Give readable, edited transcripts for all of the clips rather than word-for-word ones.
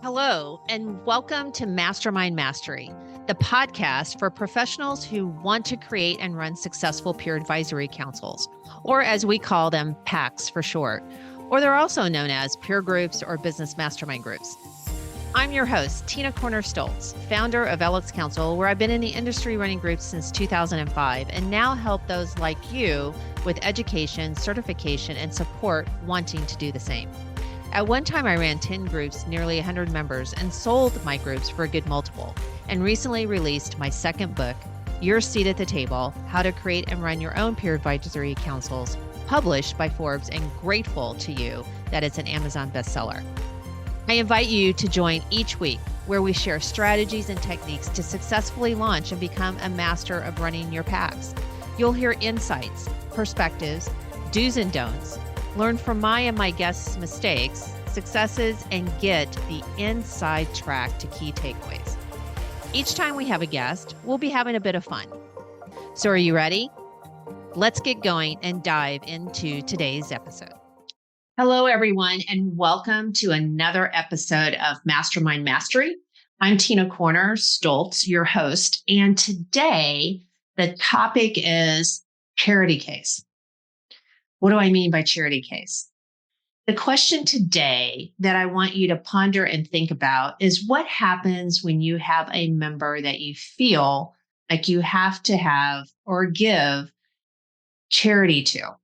Hello, and welcome to Mastermind Mastery, the podcast for professionals who want to create and run successful peer advisory councils, or as we call them, PACs for short, or they're also known as peer groups or business mastermind groups. I'm your host, Tina Corner Stoltz, founder of LX Council, where I've been in the industry running groups since 2005 and now help those like you with education, certification, and support wanting to do the same. At one time, I ran 10 groups, nearly 100 members, and sold my groups for a good multiple, and recently released my second book, Your Seat at the Table, How to Create and Run Your Own Peer Advisory Councils, published by Forbes, and grateful to you that it's an Amazon bestseller. I invite you to join each week where we share strategies and techniques to successfully launch and become a master of running your PACs. You'll hear insights, perspectives, do's and don'ts, learn from my and my guests' mistakes, successes, and get the inside track to key takeaways. Each time we have a guest, we'll be having a bit of fun. So are you ready? Let's get going and dive into today's episode. Hello, everyone, and welcome to another episode of Mastermind Mastery. I'm Tina Corner Stoltz, your host, and today the topic is charity case. What do I mean by charity case? The question today that I want you to ponder and think about is what happens when you have a member that you feel like you have to have or give charity to,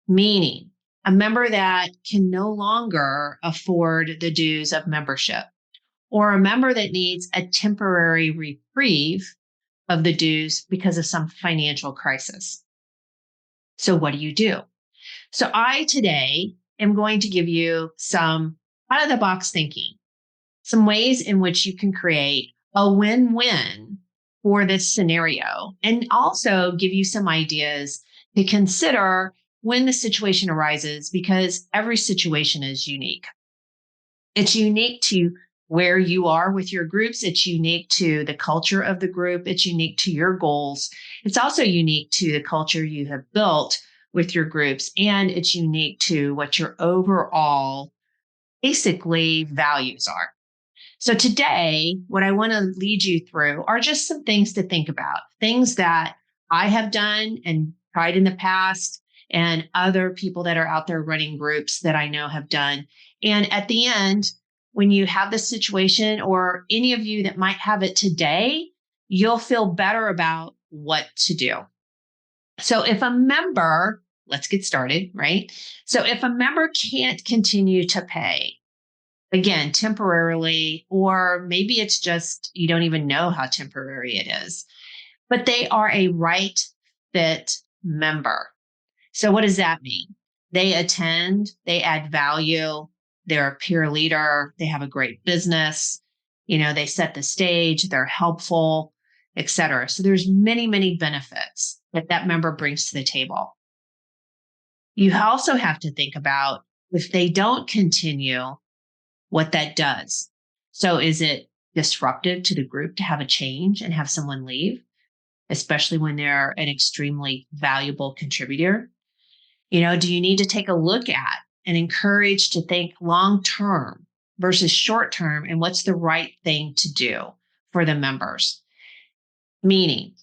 meaning a member that can no longer afford the dues of membership, or a member that needs a temporary reprieve of the dues because of some financial crisis. So what do? So I today am going to give you some out of the box thinking, some ways in which you can create a win-win for this scenario, and also give you some ideas to consider when the situation arises, because every situation is unique. It's unique to where you are with your groups. It's unique to the culture of the group. It's unique to your goals. It's also unique to the culture you have built with your groups, and it's unique to what your overall basically values are. So today, what I want to lead you through are just some things to think about, things that I have done and tried in the past, and other people that are out there running groups that I know have done. And at the end, when you have this situation, or any of you that might have it today, you'll feel better about what to do. So if a member, let's get started, right? So if a member can't continue to pay, again, temporarily, or maybe it's just you don't even know how temporary it is, but they are a right fit member. So what does that mean? They attend, they add value, they're a peer leader, they have a great business, they set the stage, they're helpful, etc. So there's many, many benefits that member brings to the table. You also have to think about if they don't continue, what that does. So is it disruptive to the group to have a change and have someone leave, especially when they're an extremely valuable contributor? Do you need to take a look at and encourage to think long-term versus short-term, and what's the right thing to do for the members? Meaning,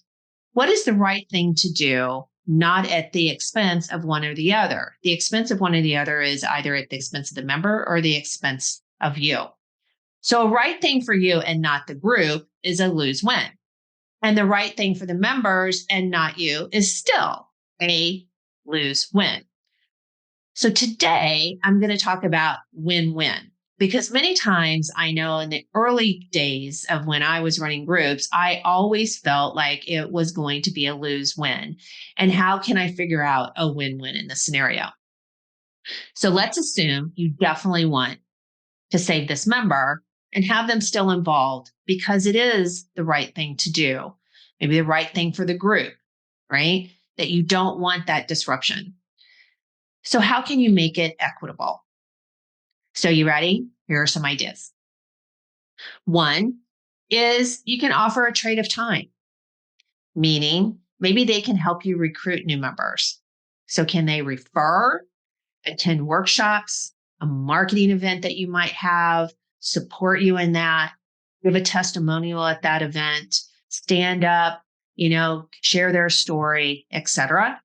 what is the right thing to do, not at the expense of one or the other? The expense of one or the other is either at the expense of the member or the expense of you. So a right thing for you and not the group is a lose-win. And the right thing for the members and not you is still a lose-win. So today I'm going to talk about win-win, because many times I know in the early days of when I was running groups, I always felt like it was going to be a lose-win. And how can I figure out a win-win in this scenario? So let's assume you definitely want to save this member and have them still involved because it is the right thing to do. Maybe the right thing for the group, right? That you don't want that disruption. So how can you make it equitable? So you ready? Here are some ideas. One is you can offer a trade of time, meaning maybe they can help you recruit new members. So can they refer, attend workshops, a marketing event that you might have, support you in that, give a testimonial at that event, stand up, share their story, etc.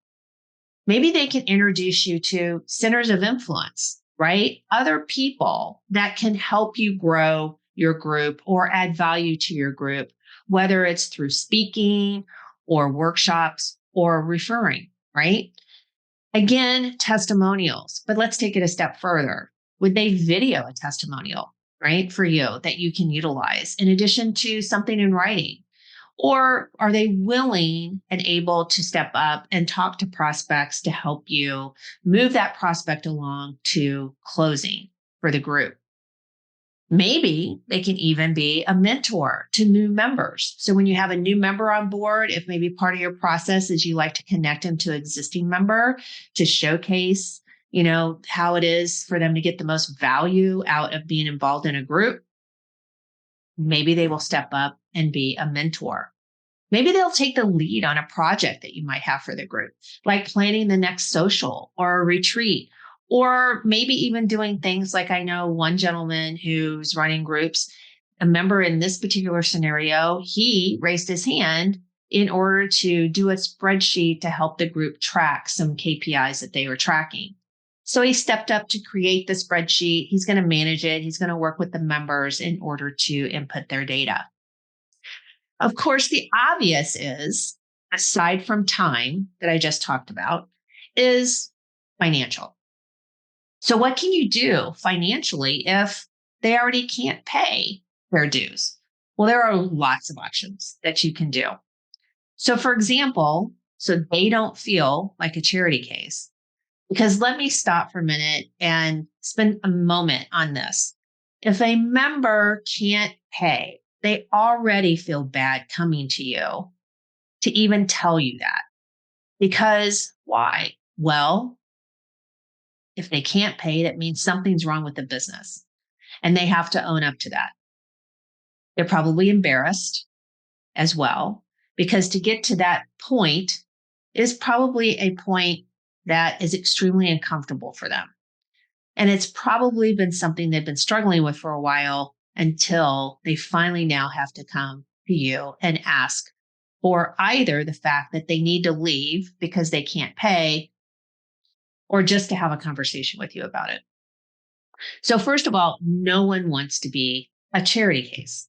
Maybe they can introduce you to centers of influence, right? Other people that can help you grow your group or add value to your group, whether it's through speaking or workshops or referring, right? Again, testimonials, but let's take it a step further. Would they video a testimonial, right, for you that you can utilize in addition to something in writing? Or are they willing and able to step up and talk to prospects to help you move that prospect along to closing for the group? Maybe they can even be a mentor to new members. So when you have a new member on board, if maybe part of your process is you like to connect them to an existing member to showcase, how it is for them to get the most value out of being involved in a group, maybe they will step up and be a mentor. Maybe they'll take the lead on a project that you might have for the group, like planning the next social or a retreat, or maybe even doing things like I know one gentleman who's running groups, a member in this particular scenario, he raised his hand in order to do a spreadsheet to help the group track some KPIs that they were tracking. So he stepped up to create the spreadsheet. He's going to manage it. He's going to work with the members in order to input their data. Of course, the obvious is, aside from time that I just talked about, is financial. So what can you do financially if they already can't pay their dues? Well, there are lots of options that you can do. So for example, so they don't feel like a charity case, because let me stop for a minute and spend a moment on this. If a member can't pay, they already feel bad coming to you to even tell you that. Because why? Well, if they can't pay, that means something's wrong with the business and they have to own up to that. They're probably embarrassed as well, because to get to that point is probably a point that is extremely uncomfortable for them. And it's probably been something they've been struggling with for a while until they finally now have to come to you and ask for either the fact that they need to leave because they can't pay, or just to have a conversation with you about it. So first of all, no one wants to be a charity case.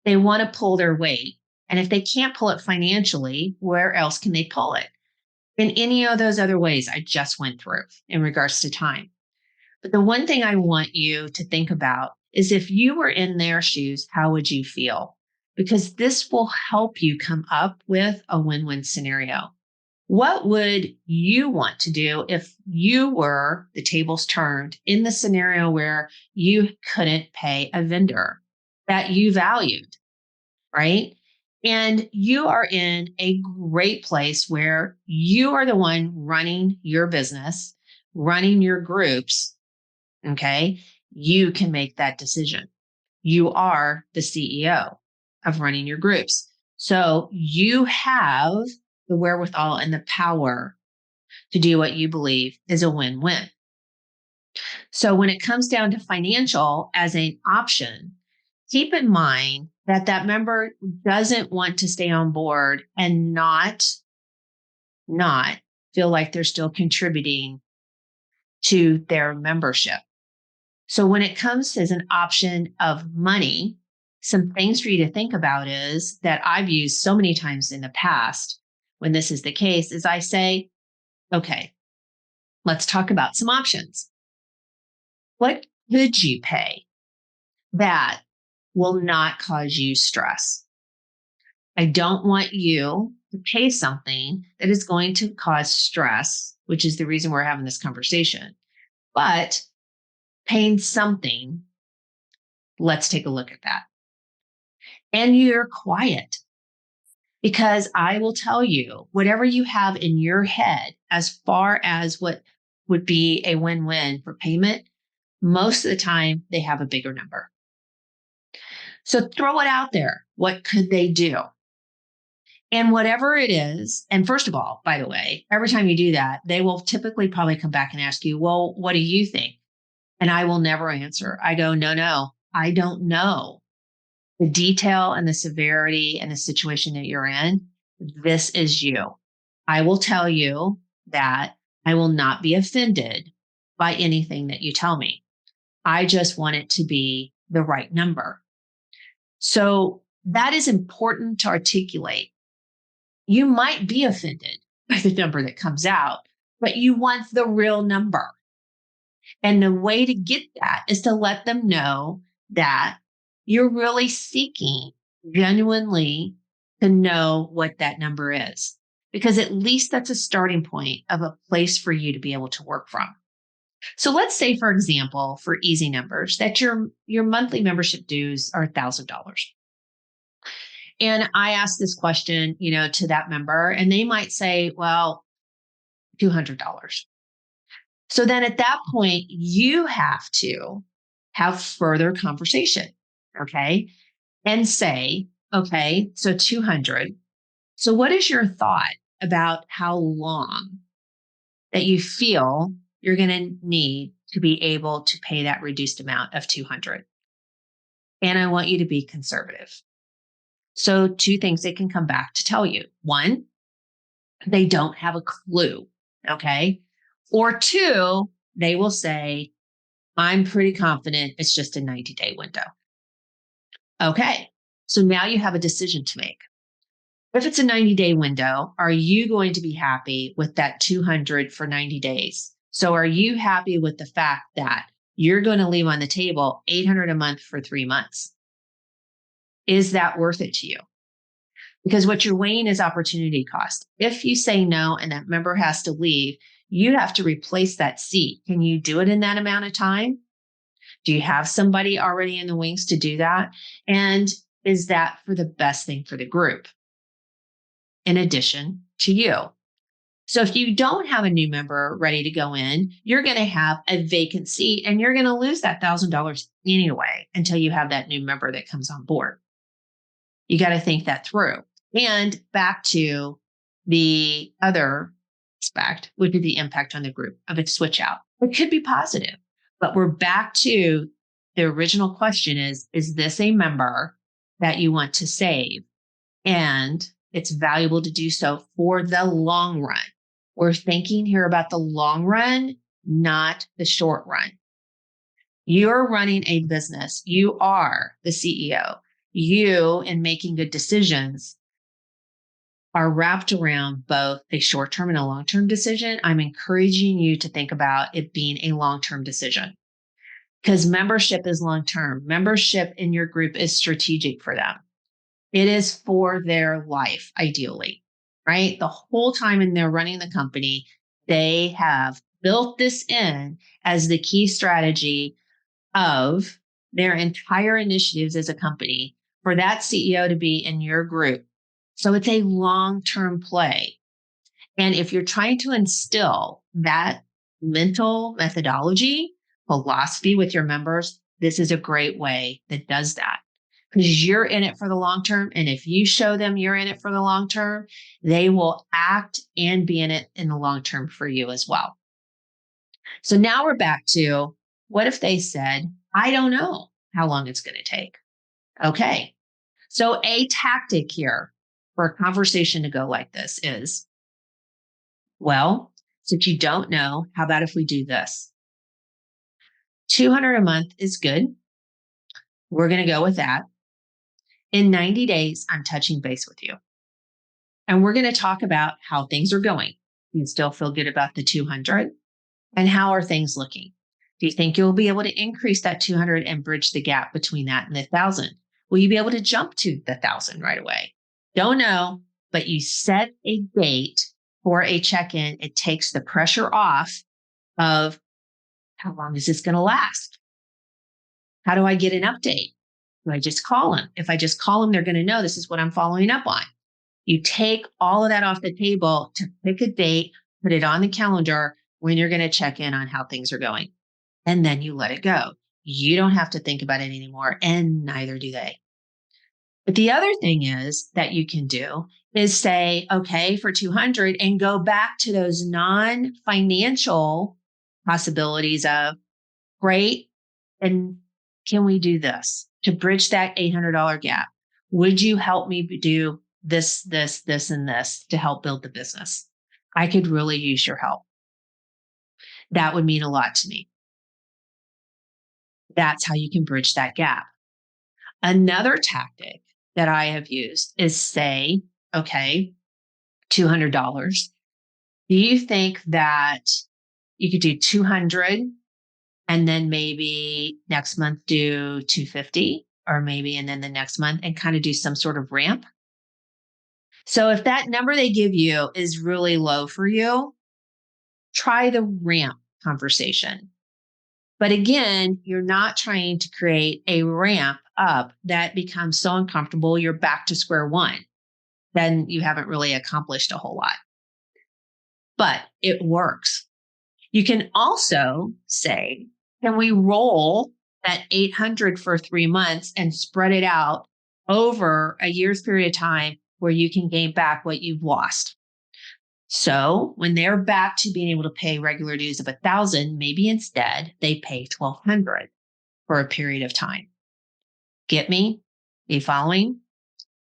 They want to pull their weight. And if they can't pull it financially, where else can they pull it? In any of those other ways I just went through in regards to time. But the one thing I want you to think about is, if you were in their shoes, how would you feel? Because this will help you come up with a win-win scenario. What would you want to do if you were the tables turned in the scenario where you couldn't pay a vendor that you valued, right? And you are in a great place where you are the one running your business, running your groups, okay? You can make that decision. You are the CEO of running your groups. So you have the wherewithal and the power to do what you believe is a win-win. So when it comes down to financial as an option, keep in mind that that member doesn't want to stay on board and not feel like they're still contributing to their membership. So when it comes as an option of money, some things for you to think about is that I've used so many times in the past when this is the case, is I say, okay, let's talk about some options. What could you pay that will not cause you stress? I don't want you to pay something that is going to cause stress, which is the reason we're having this conversation. But paying something, let's take a look at that. And you're quiet, because I will tell you, whatever you have in your head as far as what would be a win-win for payment, most of the time they have a bigger number. So throw it out there. What could they do? And whatever it is, and first of all, by the way, every time you do that, they will typically probably come back and ask you, well, what do you think? And I will never answer. I go, no, I don't know the detail and the severity and the situation that you're in. This is you. I will tell you that I will not be offended by anything that you tell me. I just want it to be the right number. So that is important to articulate. You might be offended by the number that comes out, but you want the real number. And the way to get that is to let them know that you're really seeking genuinely to know what that number is, because at least that's a starting point of a place for you to be able to work from. So let's say, for example, for easy numbers, that your monthly membership dues are $1,000. And I ask this question, to that member, and they might say, well, $200. So then at that point, you have to have further conversation, okay? And say, okay, so 200. So what is your thought about how long that you feel you're going to need to be able to pay that reduced amount of 200? And I want you to be conservative. So two things they can come back to tell you. One, they don't have a clue, okay? Or two, they will say, I'm pretty confident it's just a 90-day window. Okay, so now you have a decision to make. If it's a 90-day window, are you going to be happy with that 200 for 90 days? So are you happy with the fact that you're going to leave on the table $800 a month for 3 months? Is that worth it to you? Because what you're weighing is opportunity cost. If you say no and that member has to leave, you have to replace that seat. Can you do it in that amount of time? Do you have somebody already in the wings to do that? And is that for the best thing for the group, in addition to you? So if you don't have a new member ready to go in, you're going to have a vacant seat and you're going to lose that $1,000 anyway until you have that new member that comes on board. You got to think that through. And back to the other aspect, would be the impact on the group of a switch out. It could be positive, but we're back to the original question is this a member that you want to save? And it's valuable to do so for the long run. We're thinking here about the long run, not the short run. You're running a business. You are the CEO. You, in making good decisions, are wrapped around both a short-term and a long-term decision. I'm encouraging you to think about it being a long-term decision, because membership is long-term. Membership in your group is strategic for them. It is for their life, ideally, right? The whole time in they're running the company, they have built this in as the key strategy of their entire initiatives as a company for that CEO to be in your group. So it's a long-term play. And if you're trying to instill that mental methodology, philosophy with your members, this is a great way that does that, because you're in it for the long term. And if you show them you're in it for the long term, they will act and be in it in the long term for you as well. So now we're back to, what if they said, I don't know how long it's going to take? Okay. So a tactic here for a conversation to go like this is, well, since you don't know, how about if we do this? 200 a month is good. We're going to go with that. In 90 days, I'm touching base with you. And we're going to talk about how things are going. Do you still feel good about the 200? And how are things looking? Do you think you'll be able to increase that 200 and bridge the gap between that and the 1,000? Will you be able to jump to the 1,000 right away? Don't know, but you set a date for a check-in. It takes the pressure off of, how long is this going to last? How do I get an update? Do I just call them? If I just call them, they're going to know this is what I'm following up on. You take all of that off the table to pick a date, put it on the calendar when you're going to check in on how things are going. And then you let it go. You don't have to think about it anymore, and neither do they. But the other thing is that you can do is say, okay, for 200, and go back to those non-financial possibilities of, great, and can we do this to bridge that $800 gap? Would you help me do this, and this to help build the business? I could really use your help. That would mean a lot to me. That's how you can bridge that gap. Another tactic that I have used is say, okay, $200. Do you think that you could do 200 and then maybe next month do 250 or maybe, and then the next month and kind of do some sort of ramp? So if that number they give you is really low for you, try the ramp conversation. But again, you're not trying to create a ramp up that becomes so uncomfortable, you're back to square one. Then you haven't really accomplished a whole lot. But it works. You can also say, can we roll that 800 for 3 months and spread it out over a year's period of time where you can gain back what you've lost? So when they're back to being able to pay regular dues of $1,000, maybe instead they pay $1,200 for a period of time. Get me? Are you following?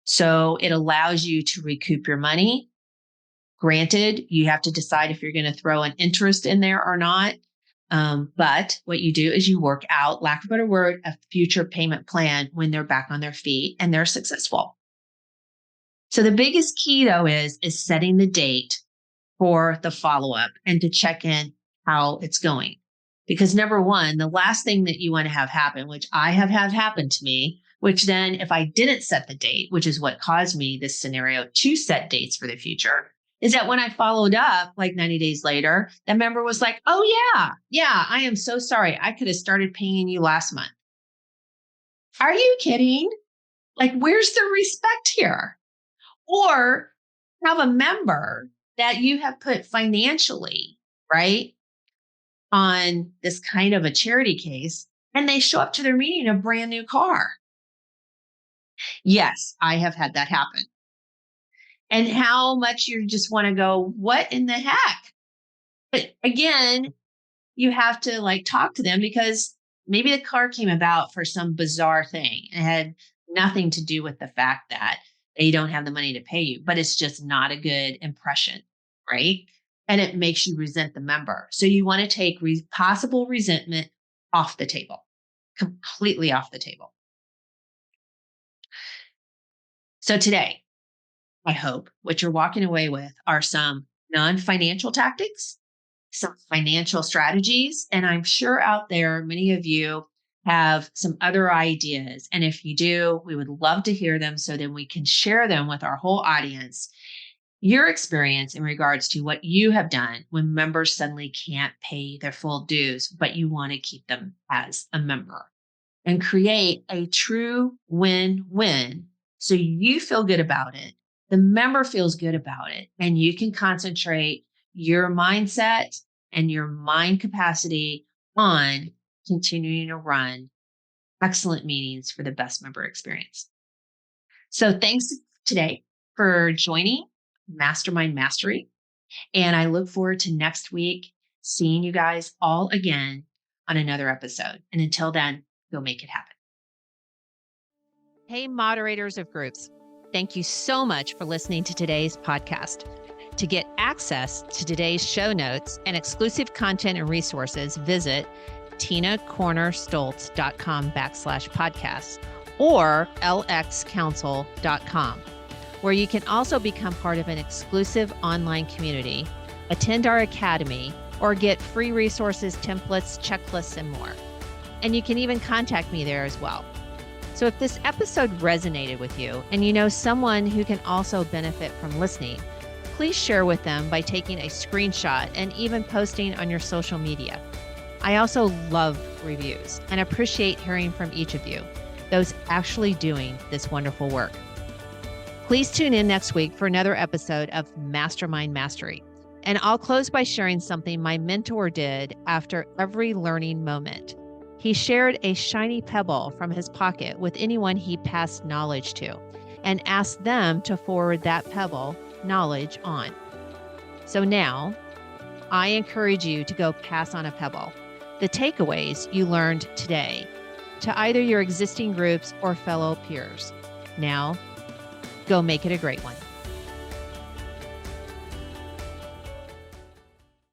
So it allows you to recoup your money. Granted, you have to decide if you're going to throw an interest in there or not. But what you do is you work out, lack of a better word, a future payment plan when they're back on their feet and they're successful. So the biggest key though is setting the date for the follow-up and to check in how it's going. Because number one, the last thing that you want to have happen, which I have had happen to me, which then if I didn't set the date, which is what caused me this scenario to set dates for the future, is that when I followed up like 90 days later, the member was like, oh yeah, I am so sorry. I could have started paying you last month. Are you kidding? Like, where's the respect here? Or have a member that you have put financially, right, on this kind of a charity case, and they show up to their meeting in a brand new car. Yes, I have had that happen. And how much you just want to go, what in the heck? But again, you have to like talk to them because maybe the car came about for some bizarre thing. It had nothing to do with the fact that they don't have the money to pay you, but it's just not a good impression, right? And it makes you resent the member. So you want to take possible resentment off the table, completely off the table. So today, I hope what you're walking away with are some non-financial tactics, some financial strategies, and I'm sure out there, many of you have some other ideas. And if you do, we would love to hear them so then we can share them with our whole audience. Your experience in regards to what you have done when members suddenly can't pay their full dues, but you want to keep them as a member and create a true win-win. So you feel good about it. The member feels good about it, and you can concentrate your mindset and your mind capacity on continuing to run excellent meetings for the best member experience. So thanks today for joining Mastermind Mastery. And I look forward to next week seeing you guys all again on another episode. And until then, go make it happen. Hey, moderators of groups. Thank you so much for listening to today's podcast. To get access to today's show notes and exclusive content and resources, visit tinacornerstoltz.com/podcast or lxcouncil.com, where you can also become part of an exclusive online community, attend our academy, or get free resources, templates, checklists, and more. And you can even contact me there as well. So if this episode resonated with you and you know someone who can also benefit from listening, please share with them by taking a screenshot and even posting on your social media. I also love reviews and appreciate hearing from each of you, those actually doing this wonderful work. Please tune in next week for another episode of Mastermind Mastery. And I'll close by sharing something my mentor did after every learning moment. He shared a shiny pebble from his pocket with anyone he passed knowledge to and asked them to forward that pebble knowledge on. So now, I encourage you to go pass on a pebble. The takeaways you learned today to either your existing groups or fellow peers. Now, go make it a great one.